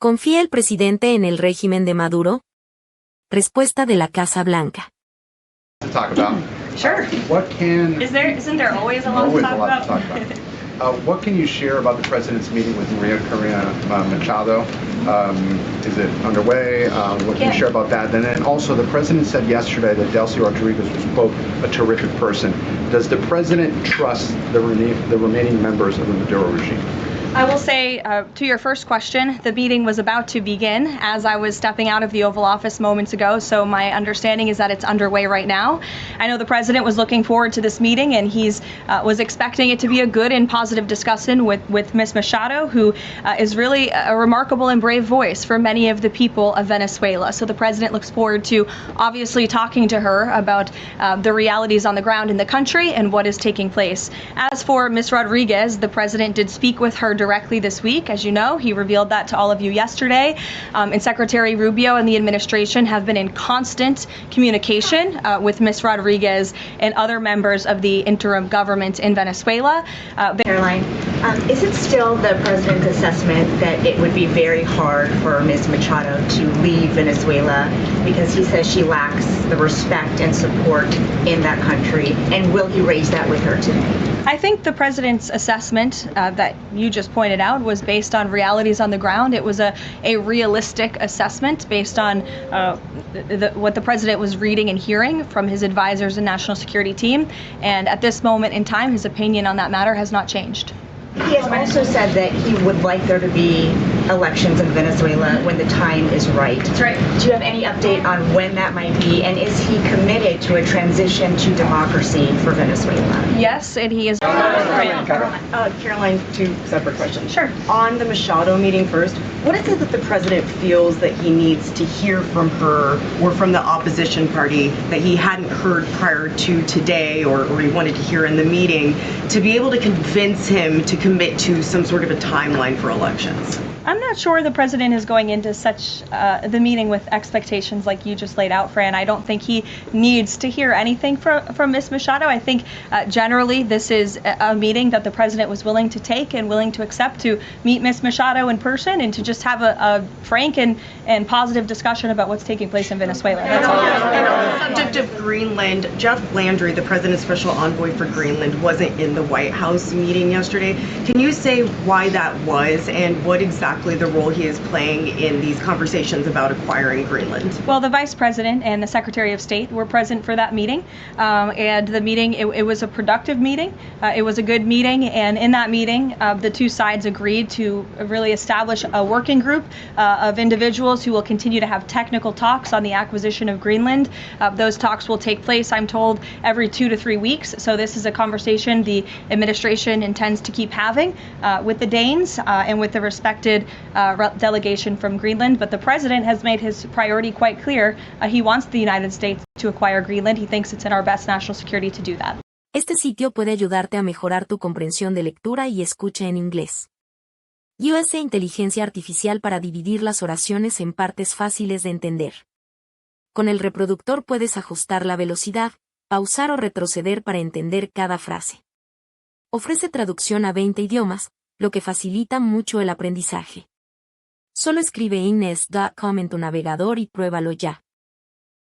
¿Confía el presidente en el régimen de Maduro? Respuesta de la Casa Blanca. Talk about. Sure. Isn't there always a lot to talk about? What can you share about the president's meeting with María Correa Machado? Is it underway? What can you share about that? And then also, the president said yesterday that Delsa Rodríguez was, quote, a terrific person. Does the president trust the remaining members of the Maduro regime? I will say, to your first question, the meeting was about to begin as I was stepping out of the Oval Office moments ago, so my understanding is that it's underway right now. I know the president was looking forward to this meeting, and he's was expecting it to be a good and positive discussion with Ms. Machado, who is really a remarkable and brave voice for many of the people of Venezuela. So the president looks forward to obviously talking to her about the realities on the ground in the country and what is taking place. As for Ms. Rodriguez, the president did speak with her directly this week. As you know, he revealed that to all of you yesterday. And Secretary Rubio and the administration have been in constant communication with Ms. Rodriguez and other members of the interim government in Venezuela. Caroline, is it still the president's assessment that it would be very hard for Ms. Machado to leave Venezuela because he says she lacks the respect and support in that country? And will he raise that with her today? I think the president's assessment that you just pointed out was based on realities on the ground. It was a realistic assessment based on what the president was reading and hearing from his advisors and national security team. And at this moment in time, his opinion on that matter has not changed. He has also said that he would like there to be elections in Venezuela when the time is right. That's right. Do you have any update on when that might be? And is he committed to a transition to democracy for Venezuela? Yes, and he is. Caroline, two separate questions. Sure. On the Machado meeting first, what is it that the president feels that he needs to hear from her or from the opposition party that he hadn't heard prior to today or he wanted to hear in the meeting to be able to convince him to commit to some sort of a timeline for elections? I'm not sure the president is going into such the meeting with expectations like you just laid out, Fran. I don't think he needs to hear anything from Ms. Machado. I think generally this is a meeting that the president was willing to take and willing to accept to meet Ms. Machado in person and to just have a frank and positive discussion about what's taking place in Venezuela. That's all. And on the subject of Greenland, Jeff Landry, the president's special envoy for Greenland, wasn't in the White House meeting yesterday. Can you say why that was and what exactly the role he is playing in these conversations about acquiring Greenland? Well, the Vice President and the Secretary of State were present for that meeting, and the meeting, it was a productive meeting. It was a good meeting, and in that meeting, the two sides agreed to really establish a working group of individuals who will continue to have technical talks on the acquisition of Greenland. Those talks will take place, I'm told, every 2 to 3 weeks, so this is a conversation the administration intends to keep having with the Danes and with the respected delegation from Greenland, but the president has made his priority quite clear. He wants the United States to acquire Greenland. He thinks it's in our best national security to do that. Este sitio puede ayudarte a mejorar tu comprensión de lectura y escucha en inglés. USA Inteligencia Artificial para dividir las oraciones en partes fáciles de entender. Con el reproductor puedes ajustar la velocidad, pausar o retroceder para entender cada frase. Ofrece traducción a 20 idiomas, lo que facilita mucho el aprendizaje. Solo escribe inglés.com en tu navegador y pruébalo ya.